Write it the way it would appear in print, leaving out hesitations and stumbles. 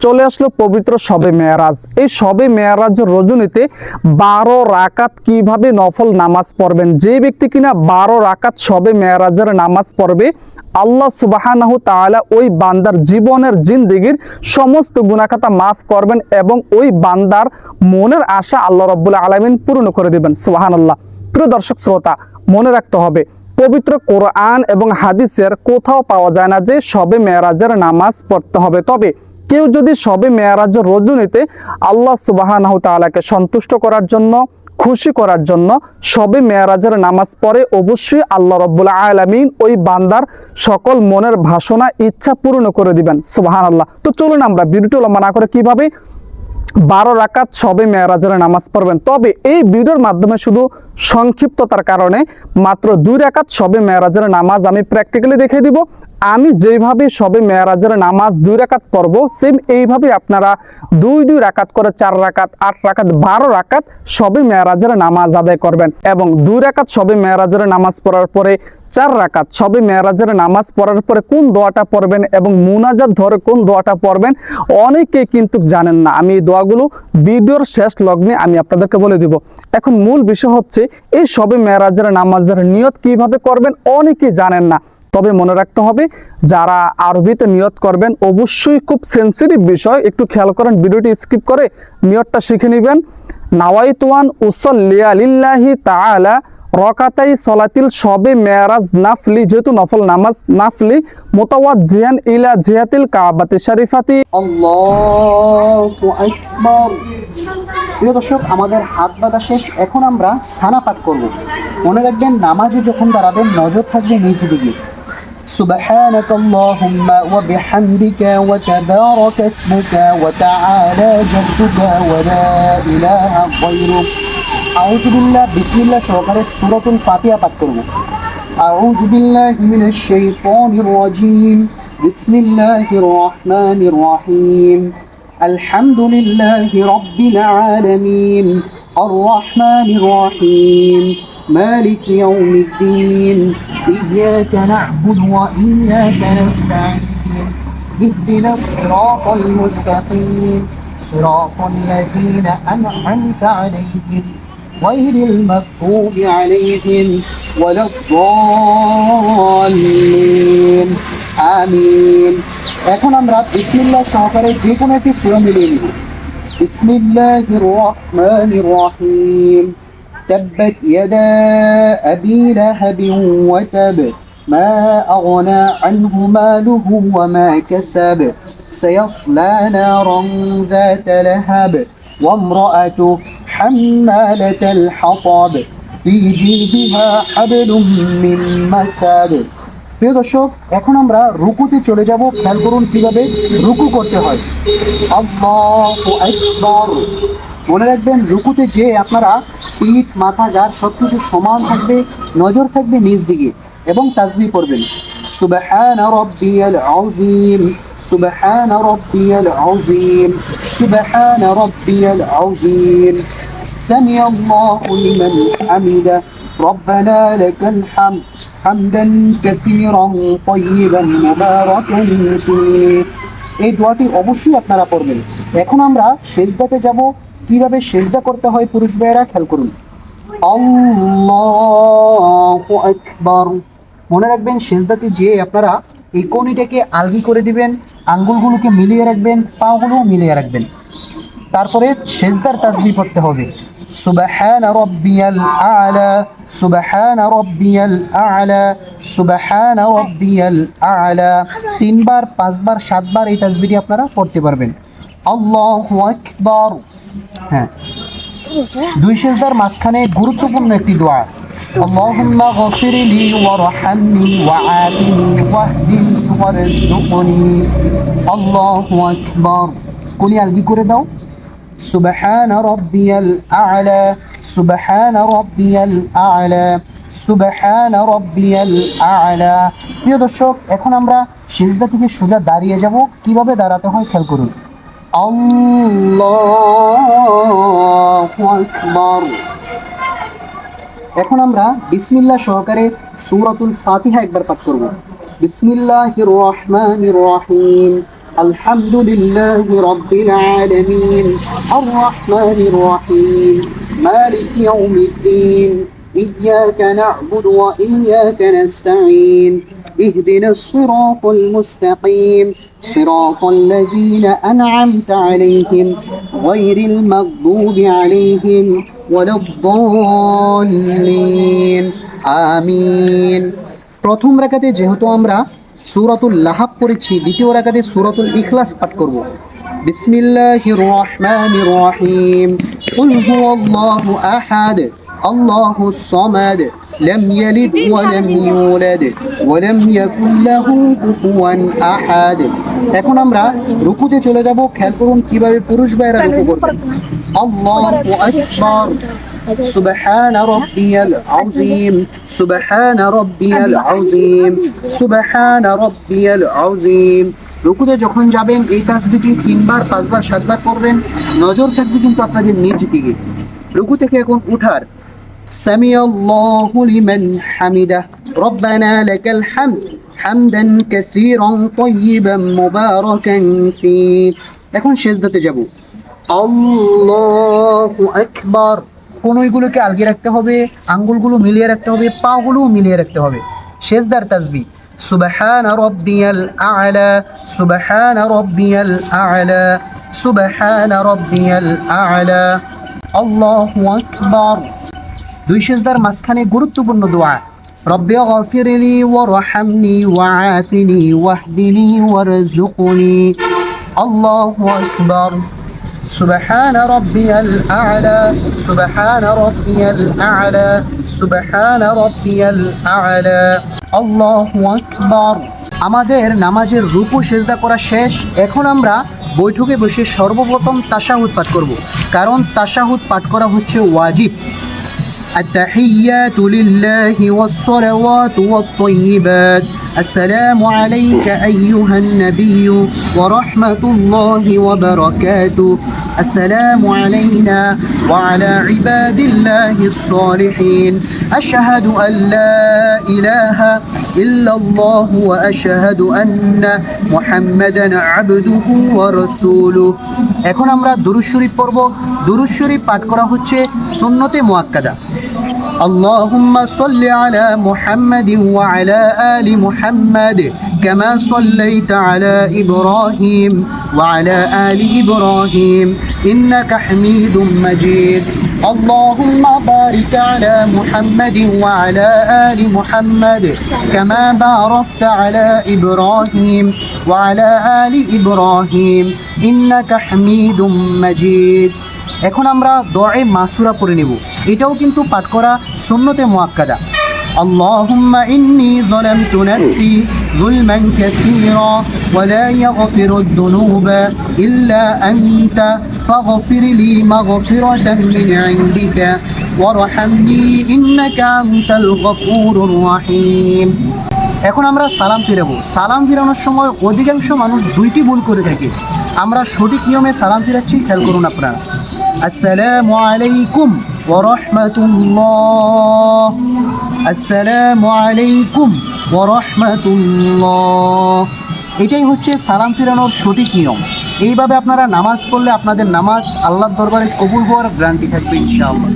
চলে আসলো পবিত্র শবে মেরাজ। এই শবে মেরাজের রজনীতে 12 রাকাত কিভাবে নফল নামাজ পড়বেন। যে ব্যক্তি কিনা 12 রাকাত শবে মেরাজের নামাজ পড়বে, আল্লাহ সুবহানাহু তাআলা ওই বান্দার জীবনের জিন্দেগির সমস্ত গুনাহ খাতা মাফ করবেন এবং ওই বান্দার মনের আশা আল্লাহ রাব্বুল আলামিন পূর্ণ করে দিবেন। সুবহানাল্লাহ। প্রিয় দর্শক শ্রোতা, মনে রাখতে হবে পবিত্র কোরআন এবং হাদিসের কোথাও পাওয়া যায় না যে শবে মেরাজের নামাজ পড়তে হবে। তবে কেউ যদি শবে মেরাজের রজনীতে আল্লাহ সুবহানাহু তাআলাকে সন্তুষ্ট করার জন্য, খুশি করার জন্য শবে মেরাজের নামাজ পড়ে, অবশ্যই আল্লাহ রাব্বুল আলামিন ওই বান্দার সকল মনের বাসনা ইচ্ছা পূর্ণ করে দিবেন। সুবহানাল্লাহ। তো চলুন আমরা ভিডিওটি লম্বা না করে কিভাবে 12 রাকাত শবে মেরাজের নামাজ পড়বেন। তবে এই ভিডিওর মাধ্যমে শুধু সংক্ষিপ্ততার কারণে মাত্র 2 রাকাত শবে মেরাজের নামাজ আমি প্র্যাকটিক্যালি দেখিয়ে দিব। আমি যেভাবে শবে মেরাজের নামাজ 2 রাকাত পড়ব, সেম এইভাবে আপনারা 2 রাকাত করে 4 রাকাত, 8 রাকাত, 12 রাকাত শবে মেরাজের নামাজ আদায় করবেন। এবং 2 রাকাত শবে মেরাজের নামাজ পড়ার পরে 4 রাকাত শবে মেরাজের নামাজ পড়ার পরে কোন দোয়াটা পড়বেন এবং মুনাজাত ধরে কোন দোয়াটা পড়বেন অনেকে কিন্তু জানেন না। আমি এই দোয়াগুলো ভিডিওর শেষ লগ্নে আমি আপনাদেরকে বলে দিব। এখন মূল বিষয় হচ্ছে এই শবে মেরাজের নামাজের নিয়ত কিভাবে করবেন অনেকে জানেন না। তবে মনে রাখতে হবে, যারা আরবিতে নিয়ত করবেন অবশ্যই খুব সেন্সিটিভ বিষয়, একটু খেয়াল করেন, ভিডিওটি স্কিপ করে নিয়তটা শিখে নেবেন। নাওয়াইতু আন উসাল্লিয়া লিল্লাহি তাআলা রকাতাই সলাতিল শবে মেরাজ নাফলি, যেহেতু নফল নামাজ নাফলি, মুতাওয়াজ্জিহান ইলা জিহাতিল কাবাতি শরীফাতি। আল্লাহু আকবার। প্রিয় দর্শক, আমাদের হাত বাঁধা শেষ। এখন আমরা সানা পাঠ করব। মনে রাখবেন, নামাজে যখন দাঁড়াবেন নজর থাকবে নিচ দিকে। সুবহানাকা আল্লাহুম্মা ওয়া বিহামদিকা ওয়া তাবারাকা ইসমুকা ওয়া তাআলা জাদ্দুকা ওয়া লা ইলাহা গায়রুক। আউযু বিল্লাহ, বিসমিল্লাহ সহকারে সূরাতুল ফাতিহা পাঠ করব। আউযু বিল্লাহি মিনাশ শাইতানির রাজীম। বিসমিল্লাহির রহমানির রহিম। আলহামদুলিল্লাহি রাব্বিল আলামিন। আর রহমানির রহিম। مالك يوم الدين. إياك نعبد وإياك نستعين. اهدنا الصراط المستقيم. صراط الذين أنعمت عليهم غير المغضوب عليهم ولا الضالين. আমিন। এখন আমরা বিসমিল্লাহ সহকারে যে কোনো একটি সূরা মিলিয়ে নিব। বিসমিল্লাহির রহমানির রহিম। تبت يدا أبي لهب وتب ما أغنى عنه ماله وما كسب سيصلى نارا ذات لهب وامرأته حمالة الحطب في جيبها حبل من مسد. প্রিয় দর্শক, এখন আমরা রুকুতে চলে যাব। খেয়াল করুন কিভাবে রুকু করতে হয়। আল্লাহু আকবার। মনে রাখবেন, রুকুতে যে আপনারা পিঠ, মাথা, গাড় সবকিছু সমান থাকবে, নজর থাকবে নিজ দিকে এবং তাসবিহ পড়বেন। সুবহান রাব্বিয়াল আযীম, সুবহান রাব্বিয়াল আযীম, সুবহান রাব্বিয়াল আযীম। সামিআল্লাহু লিমান হামিদা, রব্বানা লাকাল হামদ হামদান কাসীরান তাইয়িবান মুবারাকান ফীহ। এই দোয়াটি অবশ্যই আপনারা পড়বেন। এখন আমরা সেজদাতে যাব। কিভাবে সেজদা করতে হয় পুরুষ ভাইয়েরা খেয়াল করুন। আল্লাহু আকবার। মনে রাখবেন, সেজদাতে যে আপনারা এই কনিটাকে আলগি করে দিবেন, আঙ্গুলগুলোকে মিলিয়ে রাখবেন, পাগুলো মিলিয়ে রাখবেন। তারপরে সেজদার তাসবিহ পড়তে হবে। সুবহান রাব্বিয়াল আ'লা, সুবহান রাব্বিয়াল আ'লা, সুবহান রাব্বিয়াল আ'লা। 3 বার, 5 বার, 7 বার এই তাসবিহটি আপনারা পড়তে পারবেন। আল্লাহু আকবার। হ্যাঁ, 2 সেজদার মাঝখানে গুরুত্বপূর্ণ একটি দোয়া। আল্লাহুম্মা গফিরলি ওয়ারহামনি ওয়াআফিনি ওয়াহদিনি ওয়ারযুকনি। আল্লাহু আকবার। কোনি আলগি করে দাও। সুবহান রাব্বিয়াল আ'লা, সুবহান রাব্বিয়াল আ'লা, সুবহান রাব্বিয়াল আ'লা। প্রিয় দর্শক, এখন আমরা সিজদা থেকে সোজা দাঁড়িয়ে যাব। কিভাবে দাঁড়াতে হয় খেয়াল করুন। আল্লাহু আকবার। এখন আমরা বিসমিল্লাহ সহকারে সূরাতুল ফাতিহা একবার পাঠ করব। বিসমিল্লাহির রহমানির রহিম। الحمد لله رب العالمين الرحمن الرحيم مالك يوم الدين إياك نعبد وإياك نستعين اهدنا الصراط المستقيم صراط الذين أنعمت عليهم غير المغضوب عليهم ولا الضالين آمين প্রথম রাকাতে যেহেতু আমরা সূরাতুল লাহাব পড়েছি, দ্বিতীয় রাকাতে সূরাতুল ইখলাস পাঠ করব। বিসমিল্লাহির রহমানির রহিম কুল হুয়াল্লাহু আহাদ আল্লাহুস সামাদ লাম ইয়ালিদ ওয়া লাম ইউলাদ ওয়া লাম ইয়াকুল লাহু কুফুয়ান আহাদ। এখন আমরা রুকুতে চলে যাব। খেয়াল করুন কিভাবে পুরুষ ভাইরা রুকু করবেন। আল্লাহু আকবার سبحان ربي العظيم سبحان ربي العظيم سبحان ربي العظيم। রুকুতে যখন যাবেন এই তাসবিহটি 3 বার 5 বার 7 বার করবেন। নজর থাকবে কিন্তু আপনাদের নিজ দিকে। রুকু থেকে এখন উঠার সামি আল্লাহু লিমান হামিদা রব্বানা লাকাল হামদ হামদান কাসীরান তাইয়িবান মুবারাকান ফি। এখন সিজদাতে যাব। আল্লাহু আকবার। কোনগুলোকে আলগি রাখতে হবে, আঙ্গুলগুলো মিলিয়ে রাখতে হবে, পাগুলো মিলিয়ে রাখতে হবে। সেজদার তাসবিহ সুবহান রাব্বিয়াল আ'লা সুবহান রাব্বিয়াল আ'লা সুবহান রাব্বিয়াল আ'লা আল্লাহু আকবার। দুই সেজদার মাঝখানে গুরুত্বপূর্ণ দোয়া রব্বি গফিরলি ওয়ারহামনি ওয়াআফিনি ওয়াহদিনি ওয়ারযুকনি আল্লাহু আকবার। سبحان ربي الأعلى سبحان ربي الأعلى سبحان ربي الأعلى الله أكبر। আমাদের নামাজের রুকু সেজদা করা শেষ। এখন আমরা বৈঠকে বসে সর্বপ্রথম তাশাহুদ পাঠ করব, কারণ তাশাহুদ পাঠ করা হচ্ছে ওয়াজিব। التحيات لله والصلوات والطيبات السلام عليك أيها النبي ورحمة الله وبركاته السلام علينا وعلى عباد الله الصالحين أشهد أن لا إله إلا الله وأشهد أن محمدا عبده ورسوله। এখন আমরা দুরূদ শরীফ পড়ব। দুরূদ শরীফ পাঠ করা হচ্ছে সুন্নতে মুআক্কাদা। اللهم صل على محمد وعلى آل محمد كما صليت على إبراهيم وعلى آل إبراهيم إنك حميد مجيد اللهم بارك على محمد وعلى آل محمد كما باركت على إبراهيم وعلى آل إبراهيم إنك حميد مجيد। এখন আমরা দুআয়ে মাসুরা পড়ে নেব। এটাও কিন্তু পাঠ করা সুন্নতে মুআক্কাদা। اللهم إني ظلمت نفسي ظلما كثيرا ولا يغفر الذنوب إلا أنت فاغفر لي مغفرة من عندك وارحمني إنك أنت الغفور الرحيم। এখন আমরা সালাম ফিরাবো। সালাম ফিরানোর সময় অধিকাংশ মানুষ দুইটি ভুল করে থাকে। আমরা সঠিক নিয়মে সালাম ফিরাচ্ছি, খেয়াল করুন আপনারা। আসসালামু আলাইকুম ওয়া রাহমাতুল্লাহ আসসালামু আলাইকুম ওয়া রাহমাতুল্লাহ। এটাই হচ্ছে সালাম ফিরানোর সঠিক নিয়ম। এইভাবে আপনারা নামাজ পড়লে আপনাদের নামাজ আল্লাহর দরবারে কবুল হওয়ার গ্যারান্টি থাকবে ইনশাআল্লাহ।